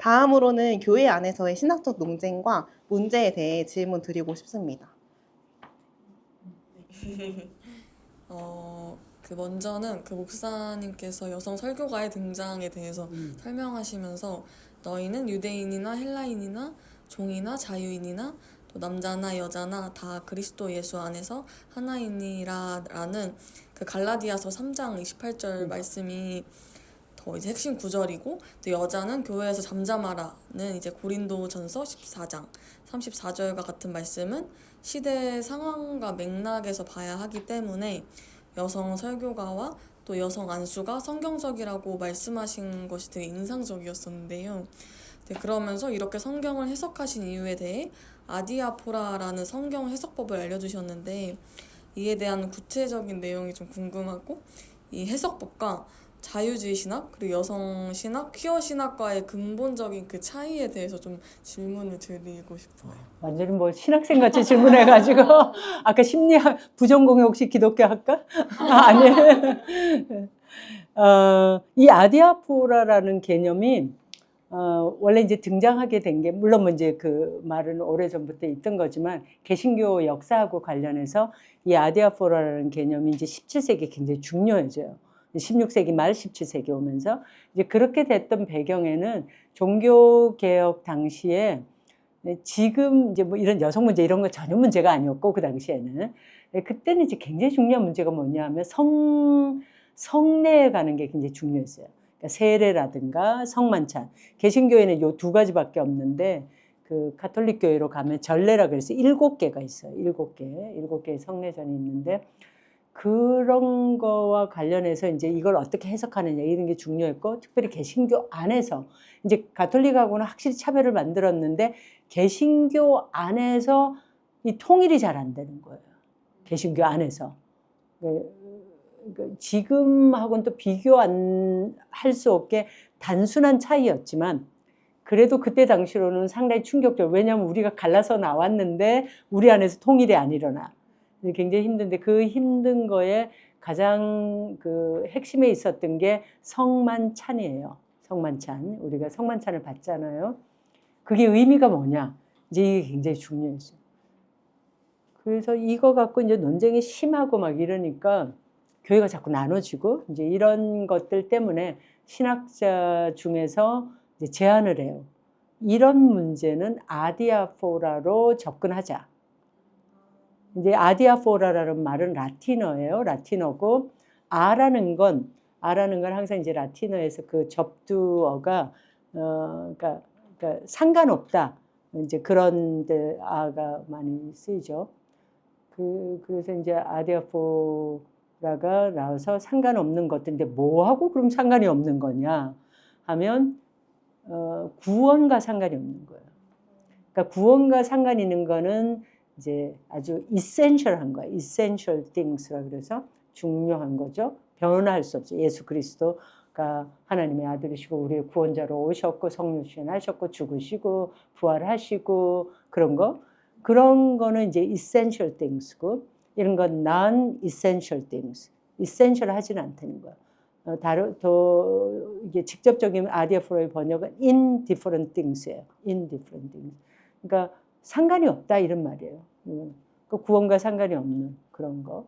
다음으로는 교회 안에서의 신학적 논쟁과 문제에 대해 질문 드리고 싶습니다. 먼저는 그 목사님께서 여성 설교가의 등장에 대해서 설명하시면서 너희는 유대인이나 헬라인이나 종이나 자유인이나 또 남자나 여자나 다 그리스도 예수 안에서 하나이니라라는 그 갈라디아서 3장 28절 말씀이 더 이제 핵심 구절이고, 또 여자는 교회에서 잠잠하라는 이제 고린도전서 14장 34절과 같은 말씀은 시대 상황과 맥락에서 봐야 하기 때문에 여성 설교가와 또 여성 안수가 성경적이라고 말씀하신 것이 되게 인상적이었었는데요. 네, 그러면서 이렇게 성경을 해석하신 이유에 대해 아디아포라라는 성경 해석법을 알려주셨는데, 이에 대한 구체적인 내용이 좀 궁금하고, 이 해석법과 자유주의 신학, 그리고 여성 신학, 퀴어 신학과의 근본적인 그 차이에 대해서 좀 질문을 드리고 싶어요. 완전히 뭐 신학생 같이 질문해가지고 아까 심리학 부전공이 혹시 기독교 학과? 아니. 이 아디아포라라는 개념이 원래 이제 등장하게 된 게, 물론 뭐 이제 그 말은 오래전부터 있던 거지만 개신교 역사하고 관련해서 이 아디아포라라는 개념이 이제 17세기 굉장히 중요해져요. 16세기 말 17세기 오면서 이제 그렇게 됐던 배경에는 종교개혁 당시에 지금 이제 뭐 이런 여성 문제 이런 거 전혀 문제가 아니었고, 그 당시에는 그때는 이제 굉장히 중요한 문제가 뭐냐면 성례에 가는 게 굉장히 중요했어요. 그러니까 세례라든가 성만찬. 개신교에는 요 두 가지밖에 없는데 그 가톨릭 교회로 가면 전례라 그래서 7개가 있어요. 7개의 성례전이 있는데, 그런 거와 관련해서 이제 이걸 어떻게 해석하느냐 이런 게 중요했고, 특별히 개신교 안에서 이제 가톨릭하고는 확실히 차별을 만들었는데 개신교 안에서 이 통일이 잘 안 되는 거예요. 개신교 안에서. 지금하고는 또 비교 안 할 수 없게 단순한 차이였지만, 그래도 그때 당시로는 상당히 충격적. 왜냐하면 우리가 갈라서 나왔는데 우리 안에서 통일이 안 일어나. 굉장히 힘든데, 그 힘든 거에 가장 그 핵심에 있었던 게 성만찬이에요. 성만찬. 우리가 성만찬을 받잖아요. 그게 의미가 뭐냐? 이제 이게 굉장히 중요했어요. 그래서 이거 갖고 이제 논쟁이 심하고 막 이러니까 교회가 자꾸 나눠지고, 이제 이런 것들 때문에 신학자 중에서 이제 제안을 해요. 이런 문제는 아디아포라로 접근하자. 이제 아디아포라라는 말은 라틴어예요. 라틴어고, 아라는 건 항상 이제 라틴어에서 그 접두어가 그러니까 상관없다. 이제 그런 데 아가 많이 쓰이죠. 그래서 이제 아디아포라가 나와서 상관없는 것들인데, 뭐하고 그럼 상관이 없는 거냐 하면 구원과 상관이 없는 거예요. 그러니까 구원과 상관이 있는 거는 이제 아주 essential한 거예요. essential things라 그래서 중요한 거죠. 변화할 수 없어요. 예수 그리스도가 하나님의 아들이시고 우리의 구원자로 오셨고 성육신하셨고 죽으시고 부활하시고 그런 거. 그런 거는 이제 essential things고, 이런 건 non-essential things. essential 하지는 않다는 거예요. 이게 직접적인 아디아포라의 번역은 indifferent things예요. indifferent things. 그러니까 상관이 없다 이런 말이에요. 그 구원과 상관이 없는 그런 거.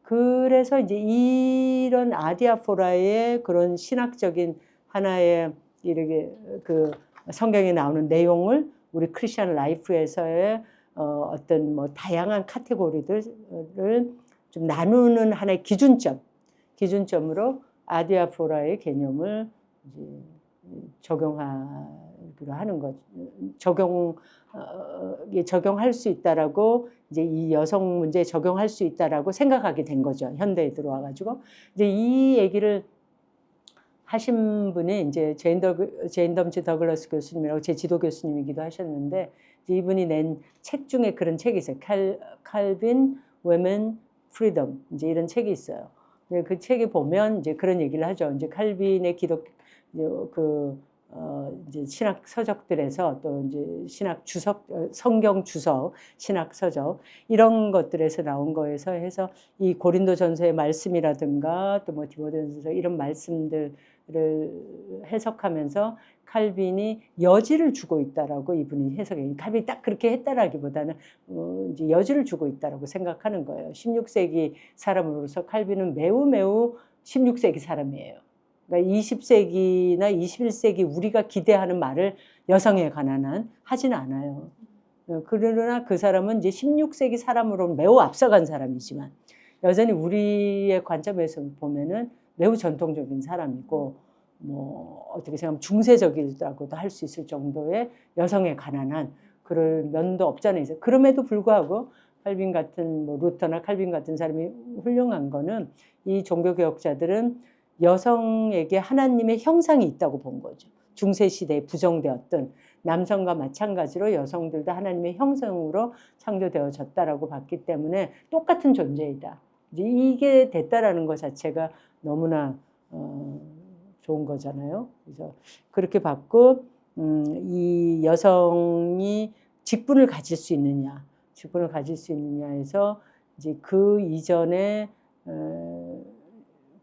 그래서 이제 이런 아디아포라의 그런 신학적인 하나의 이렇게 그 성경에 나오는 내용을 우리 크리스천 라이프에서의 어떤 뭐 다양한 카테고리들을 좀 나누는 하나의 기준점으로 아디아포라의 개념을 이제 적용하기로 하는 거죠. 적용할 수 있다라고, 이제 이 여성 문제에 적용할 수 있다라고 생각하게 된 거죠. 현대에 들어와가지고. 이제 이 얘기를 하신 분이 이제 제인 덤치 더글라스 교수님이라고 제 지도 교수님이기도 하셨는데, 이분이 낸 책 중에 그런 책이 있어요. 칼빈, Women, Freedom. 이제 이런 책이 있어요. 그 책에 보면 이제 그런 얘기를 하죠. 이제 칼빈의 이제 신학 서적들에서, 또 이제 신학 주석, 성경 주석, 신학 서적, 이런 것들에서 나온 거에서 해서 이 고린도전서의 말씀이라든가 또 뭐 디모데전서 이런 말씀들을 해석하면서 칼빈이 여지를 주고 있다라고 이분이 해석해요. 칼빈이 딱 그렇게 했다라기보다는 이제 여지를 주고 있다라고 생각하는 거예요. 16세기 사람으로서 칼빈은 매우 16세기 사람이에요. 그러니까 20세기나 21세기 우리가 기대하는 말을 여성에 관한 한 하진 않아요. 그러나 그 사람은 이제 16세기 사람으로는 매우 앞서간 사람이지만 여전히 우리의 관점에서 보면은 매우 전통적인 사람이고 뭐 어떻게 생각하면 중세적이라고도 할 수 있을 정도의 여성에 관한 한 그럴 면도 없잖아요. 그럼에도 불구하고 칼빈 같은 뭐 루터나 칼빈 같은 사람이 훌륭한 거는 이 종교개혁자들은 여성에게 하나님의 형상이 있다고 본 거죠. 중세시대에 부정되었던 남성과 마찬가지로 여성들도 하나님의 형상으로 창조되어졌다라고 봤기 때문에 똑같은 존재이다. 이제 이게 됐다라는 것 자체가 너무나 좋은 거잖아요. 그래서 그렇게 봤고 이 여성이 직분을 가질 수 있느냐, 직분을 가질 수 있느냐에서 이제 그 이전에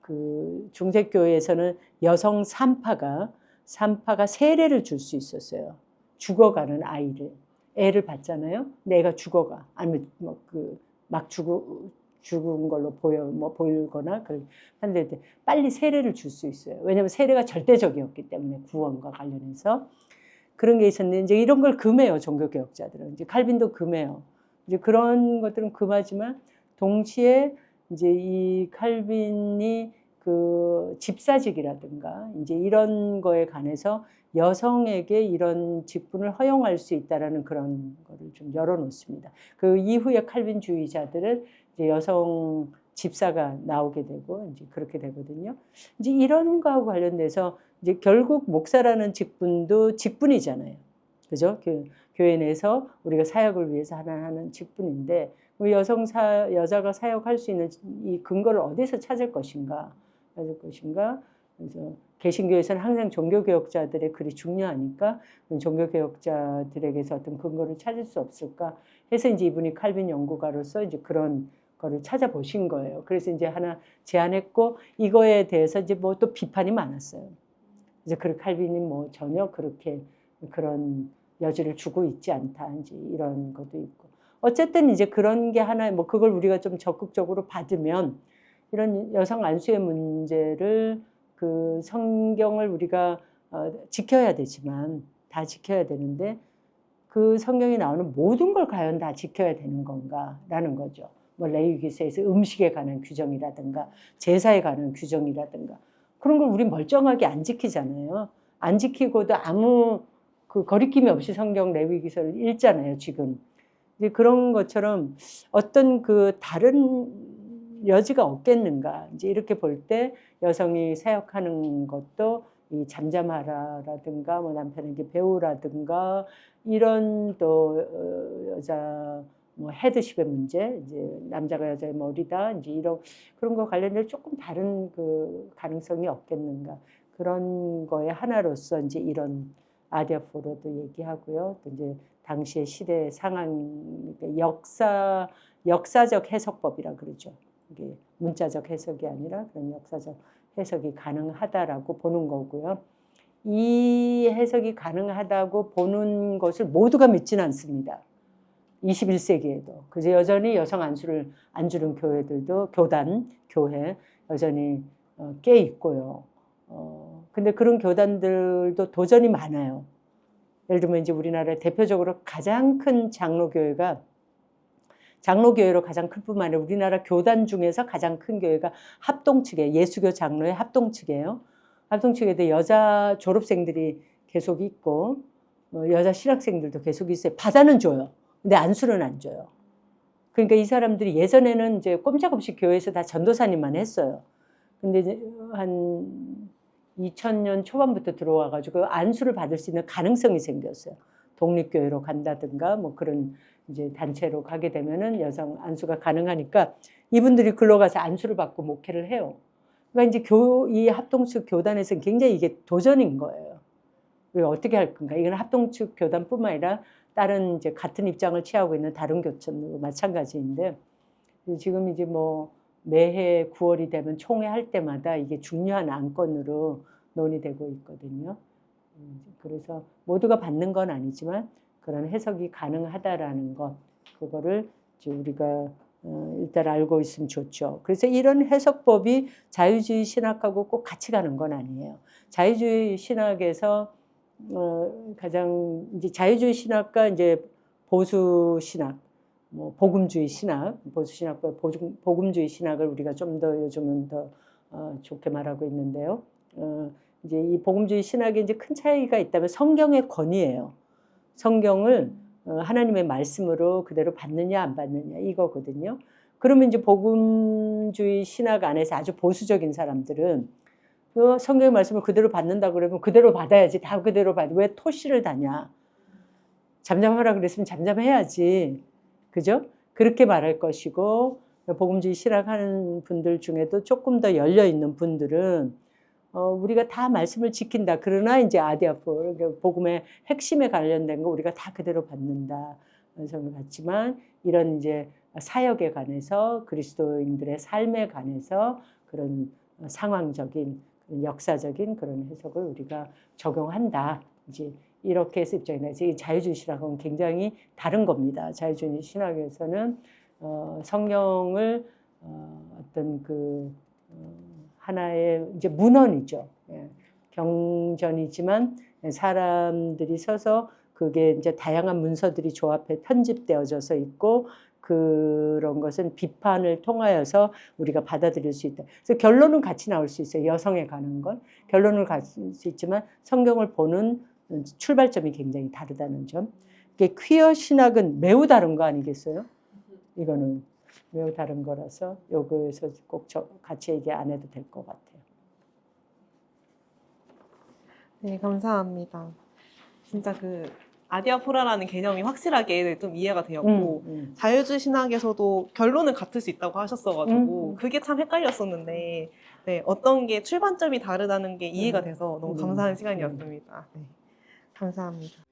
그 중세교회에서는 여성 산파가 세례를 줄 수 있었어요. 죽어가는 아이를, 애를 받잖아요. 근데 애가 죽어가, 아니면 막 죽은 걸로 보이거나 한데 빨리 세례를 줄 수 있어요. 왜냐하면 세례가 절대적이었기 때문에 구원과 관련해서 그런 게 있었는데 이제 이런 걸 금해요. 종교개혁자들은 이제 칼빈도 금해요. 이제 그런 것들은 금하지만 동시에 이제 이 칼빈이 그 집사직이라든가 이제 이런 거에 관해서 여성에게 이런 직분을 허용할 수 있다라는 그런 거를 좀 열어놓습니다. 그 이후에 칼빈주의자들은 이제 여성 집사가 나오게 되고 이제 그렇게 되거든요. 이제 이런 거하고 관련돼서 이제 결국 목사라는 직분도 직분이잖아요. 그죠? 교회 내에서 우리가 사역을 위해서 하는 직분인데 여자가 사역할 수 있는 이 근거를 어디서 찾을 것인가? 그래서 개신교에서는 항상 종교개혁자들의 글이 중요하니까 종교개혁자들에게서 어떤 근거를 찾을 수 없을까 해서 이제 이분이 칼빈 연구가로서 이제 그런 거를 찾아보신 거예요. 그래서 이제 하나 제안했고 이거에 대해서 이제 뭐 또 비판이 많았어요. 이제 그 칼빈이 뭐 전혀 그렇게 그런 여지를 주고 있지 않다. 이제 이런 것도 있고. 어쨌든 이제 그런 게 하나 뭐 그걸 우리가 좀 적극적으로 받으면 이런 여성 안수의 문제를 그 성경을 우리가 지켜야 되지만 다 지켜야 되는데 그 성경에 나오는 모든 걸 과연 다 지켜야 되는 건가라는 거죠. 뭐 레위기서에서 음식에 관한 규정이라든가 제사에 관한 규정이라든가 그런 걸 우리 멀쩡하게 안 지키잖아요. 안 지키고도 아무 그 거리낌이 없이 성경 레위기서를 읽잖아요. 지금 이제 그런 것처럼 어떤 그 다른 여지가 없겠는가 이제 이렇게 볼 때 여성이 사역하는 것도 이 잠잠하라라든가 뭐 남편에게 배우라든가 이런 또 여자 뭐 헤드십의 문제 이제 남자가 여자의 머리다 이제 이런 그런 거 관련해서 조금 다른 그 가능성이 없겠는가 그런 거의 하나로서 이제 이런 아디아포로도 얘기하고요. 또 이제 당시의 시대 상황 역사적 해석법이라 그러죠. 이게 문자적 해석이 아니라 그런 역사적 해석이 가능하다라고 보는 거고요. 이 해석이 가능하다고 보는 것을 모두가 믿지는 않습니다. 21세기에도. 그래서 여전히 여성 안수를 안 주는 교회들도 교회 여전히 꽤 있고요. 근데 그런 교단들도 도전이 많아요. 예를 들면 이제 우리나라의 대표적으로 가장 큰 장로교회로 가장 클 뿐만 아니라 우리나라 교단 중에서 가장 큰 교회가 합동측에 예수교 장로의 합동측이에요. 합동측에도 여자 졸업생들이 계속 있고 여자 신학생들도 계속 있어요. 받아는 줘요. 근데 안수는 안 줘요. 그러니까 이 사람들이 예전에는 이제 꼼짝없이 교회에서 다 전도사님만 했어요. 근데 이제 한 2000년 초반부터 들어와가지고 안수를 받을 수 있는 가능성이 생겼어요. 독립교회로 간다든가 뭐 그런 이제 단체로 가게 되면은 여성 안수가 가능하니까 이분들이 글로 가서 안수를 받고 목회를 해요. 그러니까 이제 이 합동측 교단에서는 굉장히 이게 도전인 거예요. 우리가 어떻게 할 건가? 이건 합동측 교단뿐만 아니라 다른 이제 같은 입장을 취하고 있는 다른 교천도 마찬가지인데 지금 이제 뭐 매해 9월이 되면 총회 할 때마다 이게 중요한 안건으로 논의되고 있거든요. 그래서 모두가 받는 건 아니지만 그런 해석이 가능하다라는 것, 그거를 이제 우리가 일단 알고 있으면 좋죠. 그래서 이런 해석법이 자유주의 신학하고 꼭 같이 가는 건 아니에요. 자유주의 신학에서 가장 이제 자유주의 신학과 이제 보수 신학, 뭐 복음주의 신학, 보수 신학과 복음주의 신학을 우리가 좀 더 요즘은 더 좋게 말하고 있는데요. 이제 이 복음주의 신학에 이제 큰 차이가 있다면 성경의 권위예요. 성경을 하나님의 말씀으로 그대로 받느냐 안 받느냐 이거거든요. 그러면 이제 복음주의 신학 안에서 아주 보수적인 사람들은 그 성경의 말씀을 그대로 받는다 그러면 그대로 받아야지, 다 그대로 받아. 왜 토시를 다냐? 잠잠하라 그랬으면 잠잠해야지. 그죠? 그렇게 말할 것이고, 복음주의 신학하는 분들 중에도 조금 더 열려있는 분들은 우리가 다 말씀을 지킨다. 그러나 이제 아디아폴, 복음의 핵심에 관련된 거 우리가 다 그대로 받는다. 성을 받지만 이런 이제 사역에 관해서 그리스도인들의 삶에 관해서 그런 상황적인, 역사적인 그런 해석을 우리가 적용한다. 이제 이렇게 해서 입장이 나지. 자유주의 신학은 굉장히 다른 겁니다. 자유주의 신학에서는 성경을 어떤 그 하나의 이제 문헌이죠. 예. 경전이지만 사람들이 서서 그게 이제 다양한 문서들이 조합해 편집되어져서 있고 그런 것은 비판을 통하여서 우리가 받아들일 수 있다. 그래서 결론은 같이 나올 수 있어요. 여성에 관한 건 결론을 가질 수 있지만 성경을 보는 출발점이 굉장히 다르다는 점. 이게 퀴어 신학은 매우 다른 거 아니겠어요? 이거는 매우 다른 거라서 여기서 꼭 같이 얘기 안 해도 될 것 같아요. 네, 감사합니다. 진짜 그 아디아포라라는 개념이 확실하게 좀 이해가 되었고 자유주의 신학에서도 결론은 같을 수 있다고 하셨어가지고 그게 참 헷갈렸었는데 네, 어떤 게 출발점이 다르다는 게 이해가 돼서 너무 감사한 시간이었습니다. 네, 감사합니다.